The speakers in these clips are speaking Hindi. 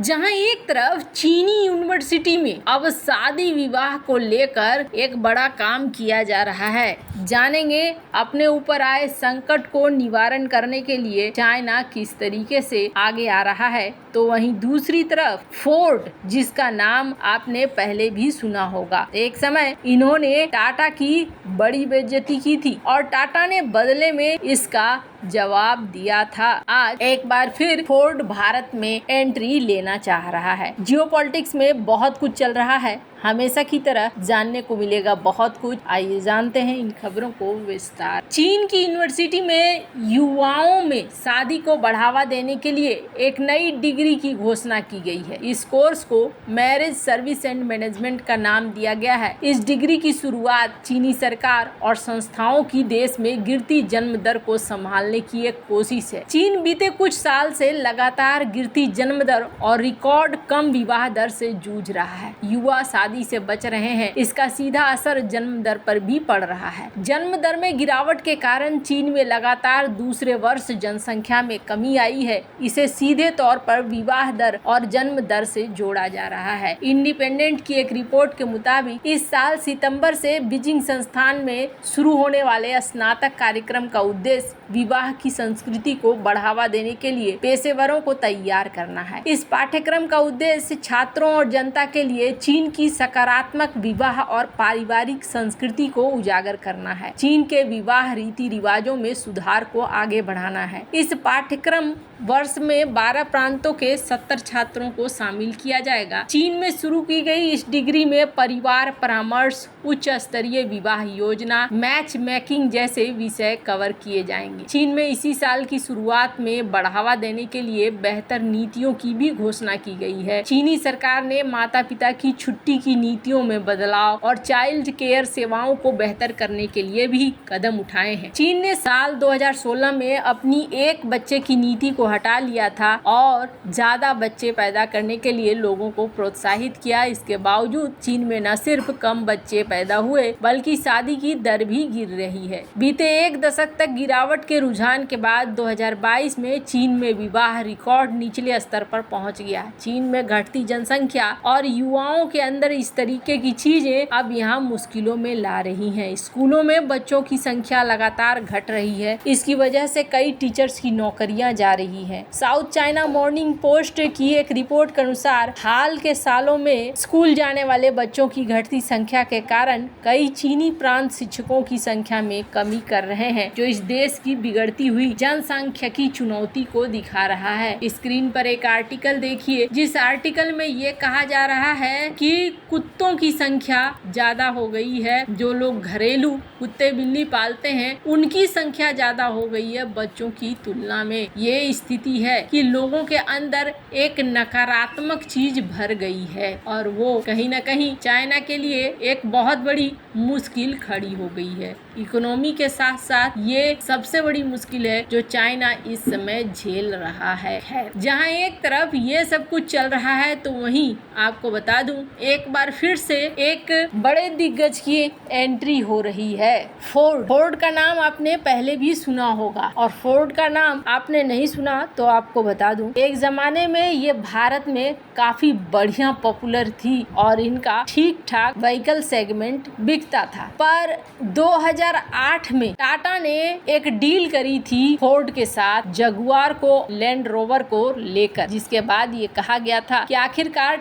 जहां एक तरफ चीनी यूनिवर्सिटी में अब शादी विवाह को लेकर एक बड़ा काम किया जा रहा है। जानेंगे अपने ऊपर आए संकट को निवारण करने के लिए चाइना किस तरीके से आगे आ रहा है, तो वहीं दूसरी तरफ फोर्ड, जिसका नाम आपने पहले भी सुना होगा, एक समय इन्होंने टाटा की बड़ी बेइज्जती की थी और टाटा ने बदले में इसका जवाब दिया था। आज एक बार फिर फोर्ड भारत में एंट्री लेना चाह रहा है। जियोपॉलिटिक्स में बहुत कुछ चल रहा है, हमेशा की तरह जानने को मिलेगा बहुत कुछ। आइए जानते हैं इन खबरों को विस्तार। चीन की यूनिवर्सिटी में युवाओं में शादी को बढ़ावा देने के लिए एक नई डिग्री की घोषणा की गई है। इस कोर्स को मैरिज सर्विस एंड मैनेजमेंट का नाम दिया गया है। इस डिग्री की शुरुआत चीनी सरकार और संस्थाओं की देश में गिरती जन्म दर को संभालने की एक कोशिश है। चीन बीते कुछ साल से लगातार गिरती जन्म दर और रिकॉर्ड कम विवाह दर से जूझ रहा है। युवा शादी से बच रहे हैं, इसका सीधा असर जन्म दर पर भी पड़ रहा है। जन्म दर में गिरावट के कारण चीन में लगातार दूसरे वर्ष जनसंख्या में कमी आई है। इसे सीधे तौर पर विवाह दर और जन्म दर से जोड़ा जा रहा है। इंडिपेंडेंट की एक रिपोर्ट के मुताबिक इस साल सितंबर से बीजिंग संस्थान में शुरू होने वाले स्नातक कार्यक्रम का उद्देश्य विवाह की संस्कृति को बढ़ावा देने के लिए पेशेवरों को तैयार करना है। इस पाठ्यक्रम का उद्देश्य छात्रों और जनता के लिए चीन की सकारात्मक विवाह और पारिवारिक संस्कृति को उजागर करना है। चीन के विवाह रीति रिवाजों में सुधार को आगे बढ़ाना है। इस पाठ्यक्रम वर्ष में 12 प्रांतों के 70 छात्रों को शामिल किया जाएगा। चीन में शुरू की गई इस डिग्री में परिवार परामर्श, उच्च स्तरीय विवाह योजना, मैच मेकिंग जैसे विषय कवर किए जाएंगे। चीन में इसी साल की शुरुआत में बढ़ावा देने के लिए बेहतर नीतियों की भी घोषणा की गई है। चीनी सरकार ने माता पिता की छुट्टी की नीतियों में बदलाव और चाइल्ड केयर सेवाओं को बेहतर करने के लिए भी कदम उठाए हैं। चीन ने साल 2016 में अपनी एक बच्चे की नीति को हटा लिया था और ज्यादा बच्चे पैदा करने के लिए लोगों को प्रोत्साहित किया। इसके बावजूद चीन में न सिर्फ कम बच्चे पैदा हुए बल्कि शादी की दर भी गिर रही है। बीते एक दशक तक गिरावट के रुझान के बाद 2022 में चीन में विवाह रिकॉर्ड निचले स्तर पर पहुंच गया। चीन में घटती जनसंख्या और युवाओं के अंदर इस तरीके की चीजें अब यहाँ मुश्किलों में ला रही हैं। स्कूलों में बच्चों की संख्या लगातार घट रही है। इसकी वजह से कई टीचर्स की नौकरियां जा रही है। साउथ चाइना मॉर्निंग पोस्ट की एक रिपोर्ट के अनुसार हाल के सालों में स्कूल जाने वाले बच्चों की घटती संख्या के कारण कई चीनी प्रांत शिक्षकों की संख्या में कमी कर रहे हैं, जो इस देश की बिगड़ती हुई जनसांख्यिकी चुनौती को दिखा रहा है। स्क्रीन पर एक आर्टिकल देखिए, जिस आर्टिकल में ये कहा जा रहा है कि कुत्तों की संख्या ज्यादा हो गई है। जो लोग घरेलू कुत्ते बिल्ली पालते हैं उनकी संख्या ज्यादा हो गई है बच्चों की तुलना में। ये स्थिति है कि लोगों के अंदर एक नकारात्मक चीज भर गई है और वो कहीं न कहीं चाइना के लिए एक बहुत बड़ी मुश्किल खड़ी हो गई है। इकोनॉमी के साथ साथ ये सबसे बड़ी मुश्किल है जो चाइना इस समय झेल रहा है। जहां एक तरफ ये सब कुछ चल रहा है तो वहीं आपको बता दूं एक बार फिर से एक बड़े दिग्गज की एंट्री हो रही है। फोर्ड का नाम आपने पहले भी सुना होगा और फोर्ड का नाम आपने नहीं सुना तो आपको बता दूं एक जमाने में ये भारत में काफी बढ़िया पॉपुलर थी और इनका ठीक ठाक व्हीकल सेगमेंट बिकता था। पर 2008 में टाटा ने एक डील करी थी फोर्ड के साथ जगुआर को लैंड रोवर को लेकर, जिसके बाद ये कहा गया था कि आखिरकार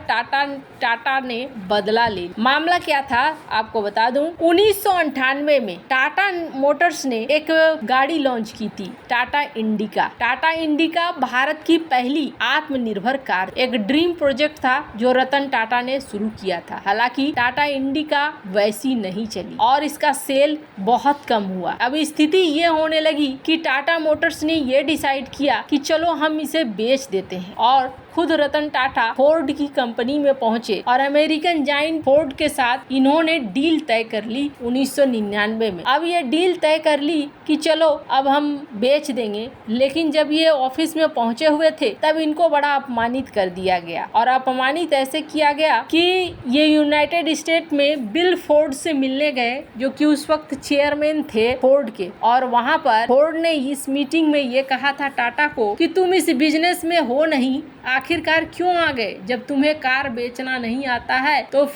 टाटा ने बदला ले। मामला क्या था आपको बता दूं 1998 में टाटा मोटर्स ने एक गाड़ी लॉन्च की थी, टाटा इंडिका भारत की पहली आत्मनिर्भर कार, एक ड्रीम प्रोजेक्ट था जो रतन टाटा ने शुरू किया था। हालांकि टाटा इंडिका वैसी नहीं चली और इसका सेल बहुत कम हुआ। अब स्थिति ये होने लगी कि टाटा मोटर्स ने ये डिसाइड किया कि चलो हम इसे बेच देते हैं और खुद रतन टाटा फोर्ड की कंपनी में पहुंचे और अमेरिकन जायंट फोर्ड के साथ इन्होंने डील तय कर ली 1999 में। अब ये डील तय कर ली कि चलो अब हम बेच देंगे, लेकिन जब ये ऑफिस में पहुंचे हुए थे तब इनको बड़ा अपमानित कर दिया गया और अपमानित ऐसे किया गया कि ये यूनाइटेड स्टेट में बिल फोर्ड से मिलने गए जो कि उस वक्त चेयरमैन थे फोर्ड के, और वहां पर फोर्ड ने इस मीटिंग में ये कहा था टाटा को कि तुम इस बिजनेस में हो नहीं, आखिरकार क्यों आ गए? जब तुम्हें कार बेचना नहीं आता है तो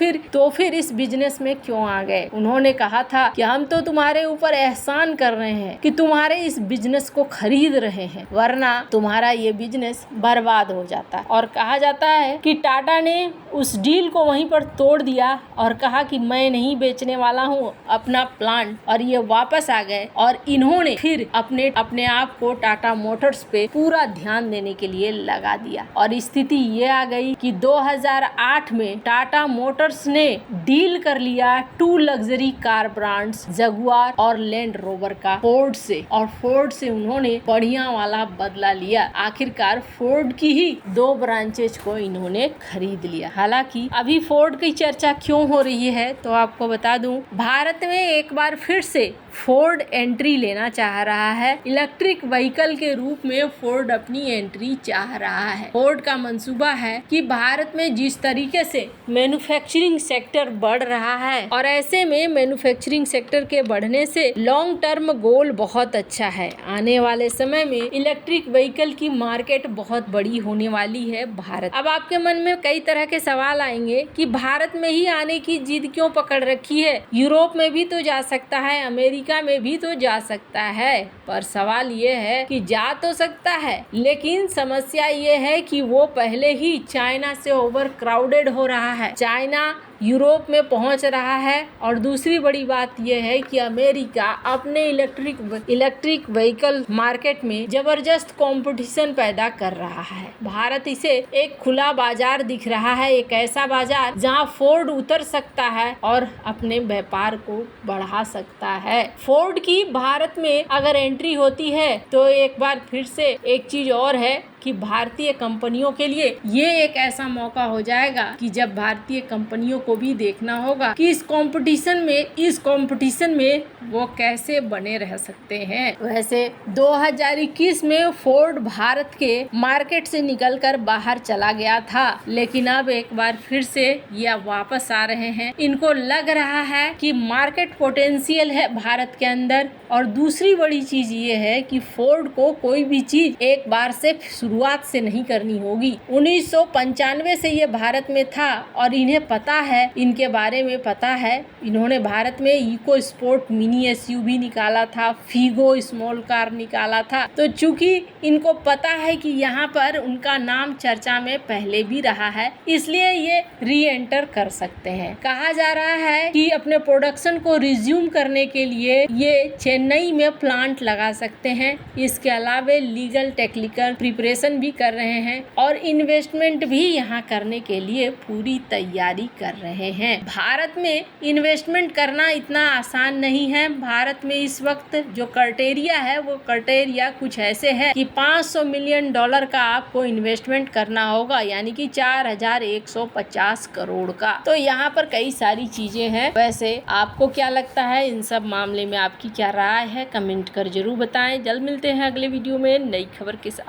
फिर इस बिजनेस में क्यों आ गए? उन्होंने कहा था कि हम तो तुम्हारे ऊपर एहसान कर रहे हैं कि तुम्हारे इस बिजनेस को खरीद रहे हैं, वरना तुम्हारा ये बिजनेस बर्बाद हो जाता। और कहा जाता है कि टाटा ने उस डील को वहीं पर तोड़ दिया और कहा कि मैं नहीं बेचने वाला हूँ अपना प्लांट, और ये वापस आ गए और इन्होंने फिर अपने आप को टाटा मोटर्स पे पूरा ध्यान देने के लिए लगा दिया। और स्थिति ये आ गई कि 2008 में टाटा मोटर्स ने डील कर लिया 2 लग्जरी कार ब्रांड्स जगुआर और लैंड रोवर का फोर्ड से, और फोर्ड से उन्होंने बढ़िया वाला बदला लिया। आखिरकार फोर्ड की ही 2 ब्रांचेज को इन्होंने खरीद लिया। हालांकि अभी फोर्ड की चर्चा क्यों हो रही है तो आपको बता दूं, भारत में एक बार फिर से फोर्ड एंट्री लेना चाह रहा है। इलेक्ट्रिक व्हीकल के रूप में फोर्ड अपनी एंट्री चाह रहा है। फोर्ड का मंसूबा है कि भारत में जिस तरीके से मैन्युफैक्चरिंग सेक्टर बढ़ रहा है, और ऐसे में मैन्युफैक्चरिंग सेक्टर के बढ़ने से लॉन्ग टर्म गोल बहुत अच्छा है। आने वाले समय में इलेक्ट्रिक व्हीकल की मार्केट बहुत बड़ी होने वाली है भारत। अब आपके मन में कई तरह के सवाल आएंगे कि भारत में ही आने की जिद क्यों पकड़ रखी है? यूरोप में भी तो जा सकता है, अमेरिका में भी तो जा सकता है। पर सवाल ये है कि जा तो सकता है, लेकिन समस्या ये है कि वो पहले ही चाइना से ओवर क्राउडेड हो रहा है। चाइना यूरोप में पहुंच रहा है, और दूसरी बड़ी बात यह है कि अमेरिका अपने इलेक्ट्रिक व्हीकल मार्केट में जबरदस्त कंपटीशन पैदा कर रहा है। भारत इसे एक खुला बाजार दिख रहा है, एक ऐसा बाजार जहां फोर्ड उतर सकता है और अपने व्यापार को बढ़ा सकता है। फोर्ड की भारत में अगर एंट्री होती है तो एक बार फिर से एक चीज और है कि भारतीय कंपनियों के लिए ये एक ऐसा मौका हो जाएगा कि जब भारतीय कंपनियों को भी देखना होगा कि इस कंपटीशन में वो कैसे बने रह सकते हैं। वैसे 2021 में फोर्ड भारत के मार्केट से निकलकर बाहर चला गया था, लेकिन अब एक बार फिर से ये वापस आ रहे हैं। इनको लग रहा है कि मार्केट पोटेंशियल है भारत के अंदर। और दूसरी बड़ी चीज ये है कि फोर्ड को कोई भी चीज एक बार से शुरुआत से नहीं करनी होगी। 1995 से ये भारत में था और इन्हें पता है, इनके बारे में पता है। इन्होंने भारत में इको स्पोर्ट मिनी एसयूवी निकाला था, फीगो स्मॉल कार निकाला था। तो चूंकि इनको पता है कि यहाँ पर उनका नाम चर्चा में पहले भी रहा है, इसलिए ये री एंटर कर सकते हैं। कहा जा रहा है कि अपने प्रोडक्शन को रिज्यूम करने के लिए ये चेन्नई में प्लांट लगा सकते हैं। इसके अलावा लीगल टेक्निकल प्रिपरेशन भी कर रहे हैं और इन्वेस्टमेंट भी यहाँ करने के लिए पूरी तैयारी कर रहे हैं। भारत में इन्वेस्टमेंट करना इतना आसान नहीं है। भारत में इस वक्त जो क्राइटेरिया है वो क्राइटेरिया कुछ ऐसे है कि $500 मिलियन का आपको इन्वेस्टमेंट करना होगा, यानी कि 4150 करोड़ का। तो यहाँ पर कई सारी चीजें हैं। वैसे आपको क्या लगता है, इन सब मामले में आपकी क्या राय है? कमेंट कर जरूर बताएं। जल्द मिलते हैं अगले वीडियो में नई खबर के साथ।